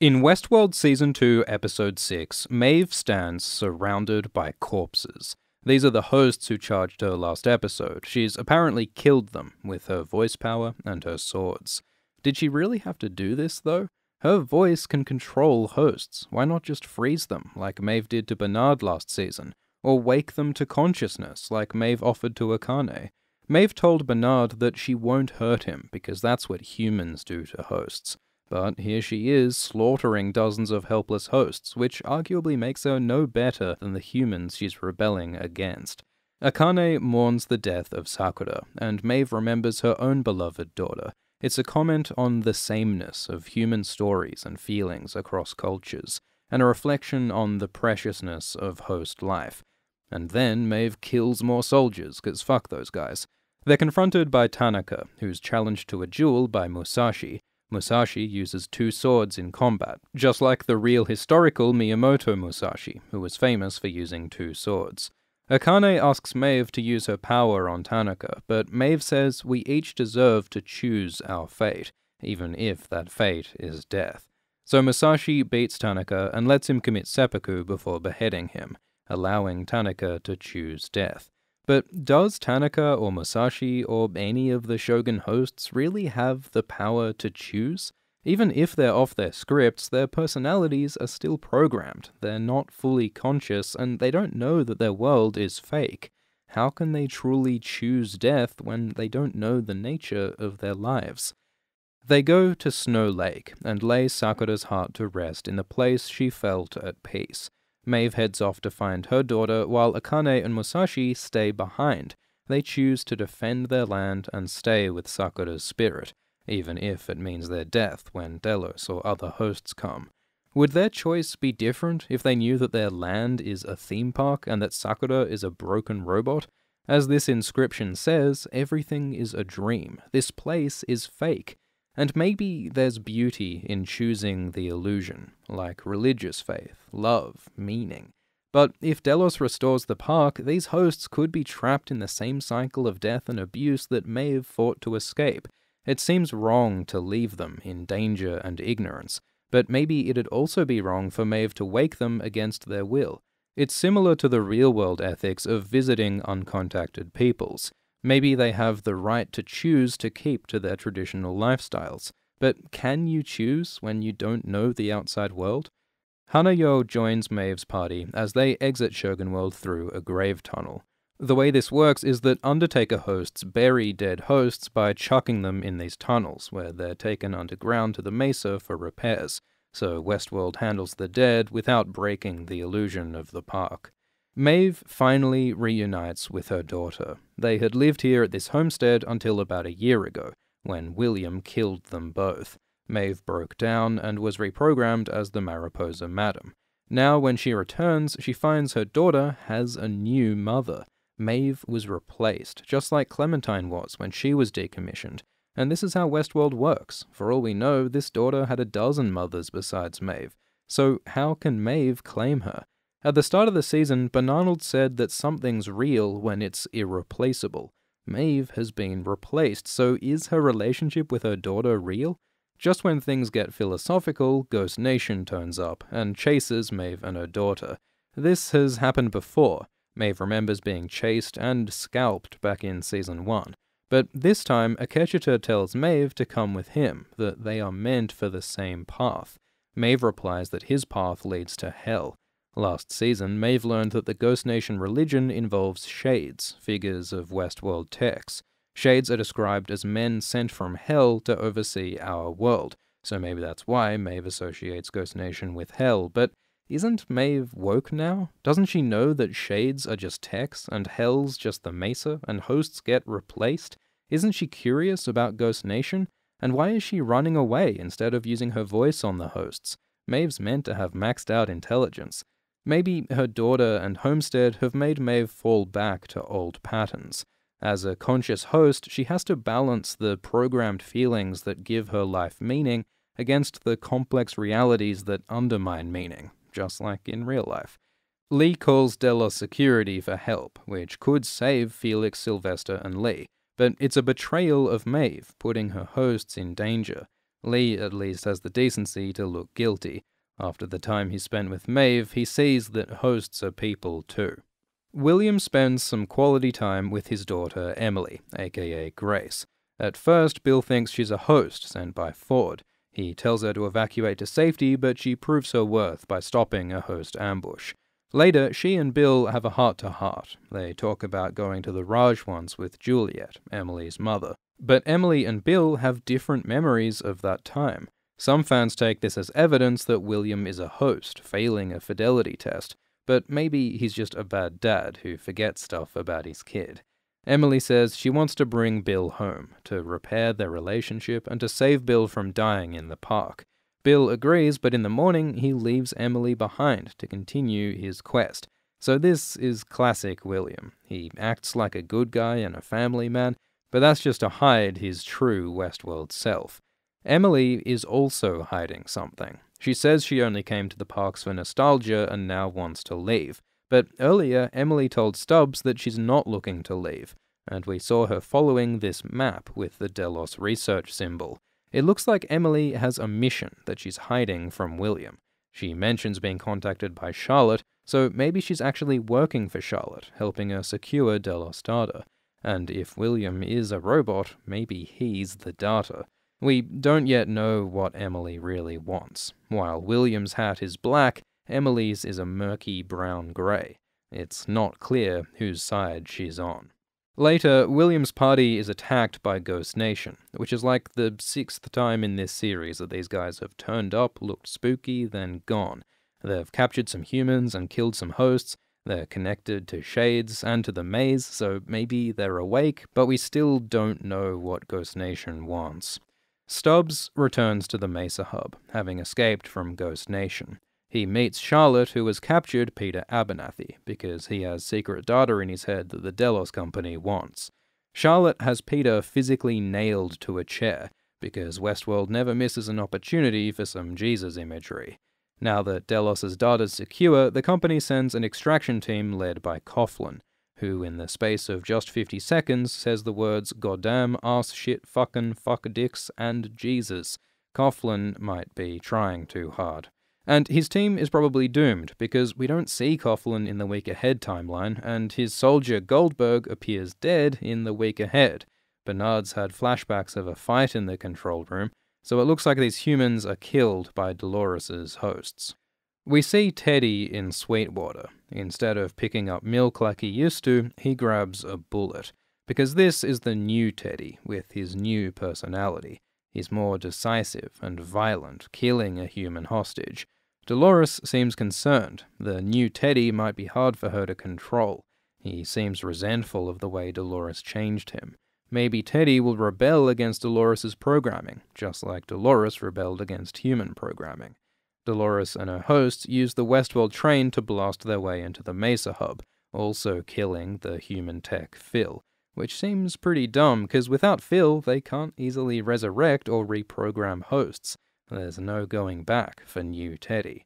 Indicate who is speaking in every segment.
Speaker 1: In Westworld Season 2, Episode 6, Maeve stands surrounded by corpses. These are the hosts who charged her last episode. She's apparently killed them with her voice power and her swords. Did she really have to do this, though? Her voice can control hosts. Why not just freeze them, like Maeve did to Bernard last season? Or wake them to consciousness, like Maeve offered to Akane? Maeve told Bernard that she won't hurt him, because that's what humans do to hosts. But here she is, slaughtering dozens of helpless hosts, which arguably makes her no better than the humans she's rebelling against. Akane mourns the death of Sakura, and Maeve remembers her own beloved daughter. It's a comment on the sameness of human stories and feelings across cultures, and a reflection on the preciousness of host life. And then Maeve kills more soldiers, cause fuck those guys. They're confronted by Tanaka, who's challenged to a duel by Musashi. Musashi uses 2 swords in combat, just like the real historical Miyamoto Musashi, who was famous for using 2 swords. Akane asks Maeve to use her power on Tanaka, but Maeve says we each deserve to choose our fate, even if that fate is death. So Musashi beats Tanaka and lets him commit seppuku before beheading him, allowing Tanaka to choose death. But does Tanaka or Musashi or any of the Shogun hosts really have the power to choose? Even if they're off their scripts, their personalities are still programmed. They're not fully conscious, and they don't know that their world is fake. How can they truly choose death when they don't know the nature of their lives? They go to Snow Lake and lay Sakura's heart to rest in the place she felt at peace. Maeve heads off to find her daughter, while Akane and Musashi stay behind. They choose to defend their land and stay with Sakura's spirit, even if it means their death when Delos or other hosts come. Would their choice be different if they knew that their land is a theme park and that Sakura is a broken robot? As this inscription says, everything is a dream. This place is fake. And maybe there's beauty in choosing the illusion, like religious faith, love, meaning. But if Delos restores the park, these hosts could be trapped in the same cycle of death and abuse that Maeve fought to escape. It seems wrong to leave them in danger and ignorance, but maybe it'd also be wrong for Maeve to wake them against their will. It's similar to the real-world ethics of visiting uncontacted peoples. Maybe they have the right to choose to keep to their traditional lifestyles, but can you choose when you don't know the outside world? Hanayo joins Maeve's party as they exit Shogun World through a grave tunnel. The way this works is that Undertaker hosts bury dead hosts by chucking them in these tunnels, where they're taken underground to the mesa for repairs, so Westworld handles the dead without breaking the illusion of the park. Maeve finally reunites with her daughter. They had lived here at this homestead until about a year ago, when William killed them both. Maeve broke down and was reprogrammed as the Mariposa Madam. Now when she returns, she finds her daughter has a new mother. Maeve was replaced, just like Clementine was when she was decommissioned. And this is how Westworld works. For all we know, this daughter had a dozen mothers besides Maeve. So how can Maeve claim her? At the start of the season, Bernard said that something's real when it's irreplaceable. Maeve has been replaced, so is her relationship with her daughter real? Just when things get philosophical, Ghost Nation turns up and chases Maeve and her daughter. This has happened before. Maeve remembers being chased and scalped back in Season 1. But this time, Akecheta tells Maeve to come with him, that they are meant for the same path. Maeve replies that his path leads to hell. Last season, Maeve learned that the Ghost Nation religion involves shades, figures of Westworld texts. Shades are described as men sent from hell to oversee our world, so maybe that's why Maeve associates Ghost Nation with hell, but isn't Maeve woke now? Doesn't she know that shades are just texts, and hell's just the mesa, and hosts get replaced? Isn't she curious about Ghost Nation? And why is she running away instead of using her voice on the hosts? Maeve's meant to have maxed out intelligence. Maybe her daughter and homestead have made Maeve fall back to old patterns. As a conscious host, she has to balance the programmed feelings that give her life meaning against the complex realities that undermine meaning, just like in real life. Lee calls Delos security for help, which could save Felix, Sylvester, and Lee, but it's a betrayal of Maeve, putting her hosts in danger. Lee at least has the decency to look guilty. After the time he spent with Maeve, he sees that hosts are people too. William spends some quality time with his daughter Emily, aka Grace. At first, Bill thinks she's a host sent by Ford. He tells her to evacuate to safety, but she proves her worth by stopping a host ambush. Later, she and Bill have a heart-to-heart. They talk about going to the Raj once with Juliet, Emily's mother. But Emily and Bill have different memories of that time. Some fans take this as evidence that William is a host, failing a fidelity test, but maybe he's just a bad dad who forgets stuff about his kid. Emily says she wants to bring Bill home, to repair their relationship and to save Bill from dying in the park. Bill agrees, but in the morning he leaves Emily behind to continue his quest. So this is classic William. He acts like a good guy and a family man, but that's just to hide his true Westworld self. Emily is also hiding something. She says she only came to the parks for nostalgia and now wants to leave. But earlier, Emily told Stubbs that she's not looking to leave, and we saw her following this map with the Delos research symbol. It looks like Emily has a mission that she's hiding from William. She mentions being contacted by Charlotte, so maybe she's actually working for Charlotte, helping her secure Delos data. And if William is a robot, maybe he's the data. We don't yet know what Emily really wants. While William's hat is black, Emily's is a murky brown-grey. It's not clear whose side she's on. Later, William's party is attacked by Ghost Nation, which is like the 6th time in this series that these guys have turned up, looked spooky, then gone. They've captured some humans and killed some hosts. They're connected to Shades and to the maze, so maybe they're awake, but we still don't know what Ghost Nation wants. Stubbs returns to the Mesa Hub, having escaped from Ghost Nation. He meets Charlotte, who has captured Peter Abernathy, because he has secret data in his head that the Delos Company wants. Charlotte has Peter physically nailed to a chair, because Westworld never misses an opportunity for some Jesus imagery. Now that Delos' data's secure, the company sends an extraction team led by Coughlin, who in the space of just 50 seconds says the words goddamn, ass, shit, fucking, fuck dicks, and Jesus. Coughlin might be trying too hard. And his team is probably doomed, because we don't see Coughlin in the Week Ahead timeline, and his soldier Goldberg appears dead in the Week Ahead. Bernard's had flashbacks of a fight in the control room, so it looks like these humans are killed by Dolores' hosts. We see Teddy in Sweetwater. Instead of picking up milk like he used to, he grabs a bullet. Because this is the new Teddy, with his new personality. He's more decisive and violent, killing a human hostage. Dolores seems concerned. The new Teddy might be hard for her to control. He seems resentful of the way Dolores changed him. Maybe Teddy will rebel against Dolores' programming, just like Dolores rebelled against human programming. Dolores and her hosts use the Westworld train to blast their way into the Mesa Hub, also killing the human tech Phil, which seems pretty dumb, because without Phil, they can't easily resurrect or reprogram hosts. There's no going back for new Teddy.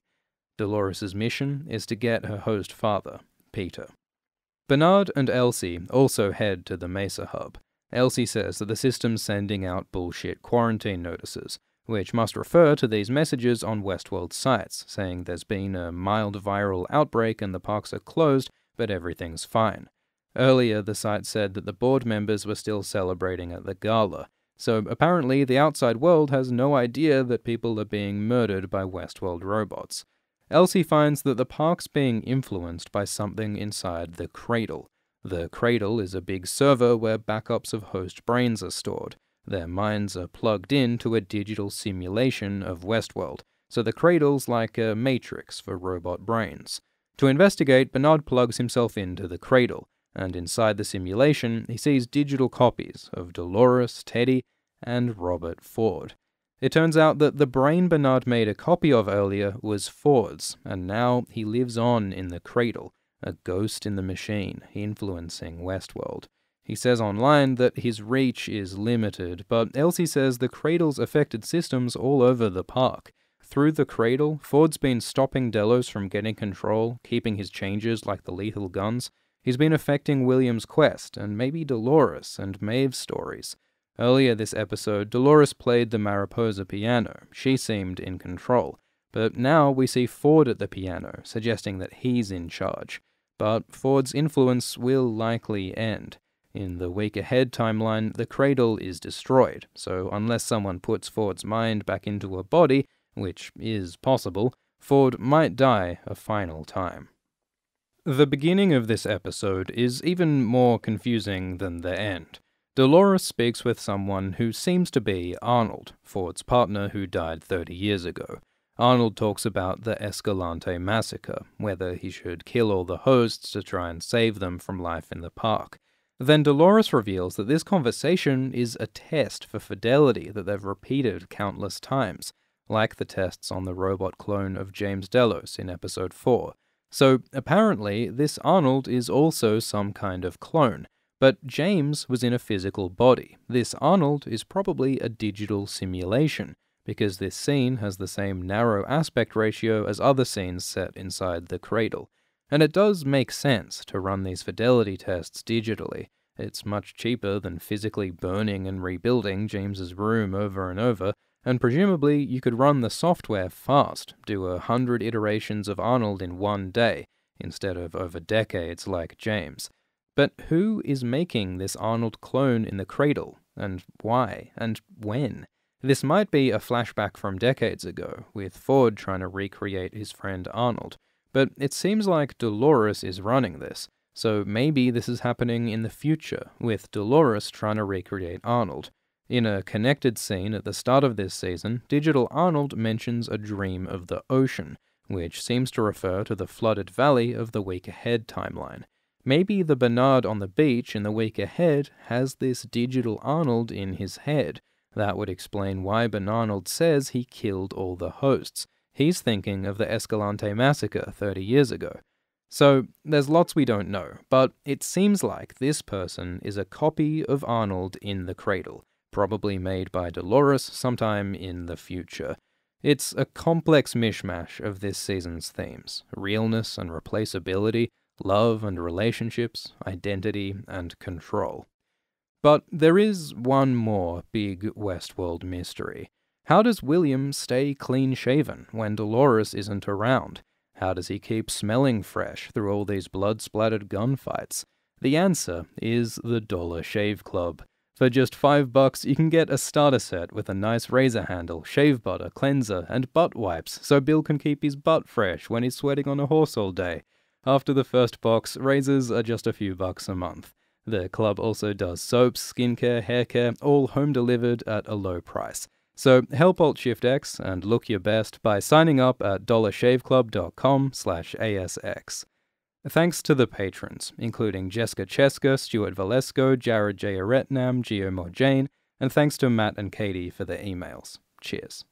Speaker 1: Dolores' mission is to get her host father, Peter. Bernard and Elsie also head to the Mesa Hub. Elsie says that the system's sending out bullshit quarantine notices, which must refer to these messages on Westworld sites, saying there's been a mild viral outbreak and the parks are closed, but everything's fine. Earlier, the site said that the board members were still celebrating at the gala, so apparently the outside world has no idea that people are being murdered by Westworld robots. Elsie finds that the park's being influenced by something inside the Cradle. The Cradle is a big server where backups of host brains are stored. Their minds are plugged into a digital simulation of Westworld, so the Cradle's like a matrix for robot brains. To investigate, Bernard plugs himself into the Cradle, and inside the simulation, he sees digital copies of Dolores, Teddy, and Robert Ford. It turns out that the brain Bernard made a copy of earlier was Ford's, and now he lives on in the Cradle, a ghost in the machine, influencing Westworld. He says online that his reach is limited, but Elsie says the Cradle's affected systems all over the park. Through the Cradle, Ford's been stopping Delos from getting control, keeping his changes like the lethal guns. He's been affecting William's quest, and maybe Dolores and Maeve's stories. Earlier this episode, Dolores played the Mariposa piano. She seemed in control. But now we see Ford at the piano, suggesting that he's in charge. But Ford's influence will likely end. In the week ahead timeline, the Cradle is destroyed, so unless someone puts Ford's mind back into a body, which is possible, Ford might die a final time. The beginning of this episode is even more confusing than the end. Dolores speaks with someone who seems to be Arnold, Ford's partner who died 30 years ago. Arnold talks about the Escalante massacre, whether he should kill all the hosts to try and save them from life in the park. Then Dolores reveals that this conversation is a test for fidelity that they've repeated countless times, like the tests on the robot clone of James Delos in episode 4. So apparently, this Arnold is also some kind of clone. But James was in a physical body. This Arnold is probably a digital simulation, because this scene has the same narrow aspect ratio as other scenes set inside the Cradle. And it does make sense to run these fidelity tests digitally. It's much cheaper than physically burning and rebuilding James's room over and over, and presumably you could run the software fast, do 100 iterations of Arnold in one day, instead of over decades like James. But who is making this Arnold clone in the Cradle? And why? And when? This might be a flashback from decades ago, with Ford trying to recreate his friend Arnold, but it seems like Dolores is running this, so maybe this is happening in the future, with Dolores trying to recreate Arnold. In a connected scene at the start of this season, Digital Arnold mentions a dream of the ocean, which seems to refer to the flooded valley of the Week Ahead timeline. Maybe the Bernard on the beach in the week ahead has this Digital Arnold in his head. That would explain why Bernard says he killed all the hosts. He's thinking of the Escalante massacre 30 years ago. So there's lots we don't know, but it seems like this person is a copy of Arnold in the Cradle, probably made by Dolores sometime in the future. It's a complex mishmash of this season's themes: realness and replaceability, love and relationships, identity and control. But there is one more big Westworld mystery. How does William stay clean-shaven when Dolores isn't around? How does he keep smelling fresh through all these blood-splattered gunfights? The answer is the Dollar Shave Club. For just $5, you can get a starter set with a nice razor handle, shave butter, cleanser, and butt wipes, so Bill can keep his butt fresh when he's sweating on a horse all day. After the first box, razors are just a few bucks a month. The club also does soaps, skincare, haircare, all home-delivered at a low price. So help Alt-Shift-X and look your best by signing up at dollarshaveclub.com/ASX. Thanks to the patrons, including Jessica Cheska, Stuart Valesco, Jared J. Aretnam, Gio Morjane, and thanks to Matt and Katie for their emails. Cheers.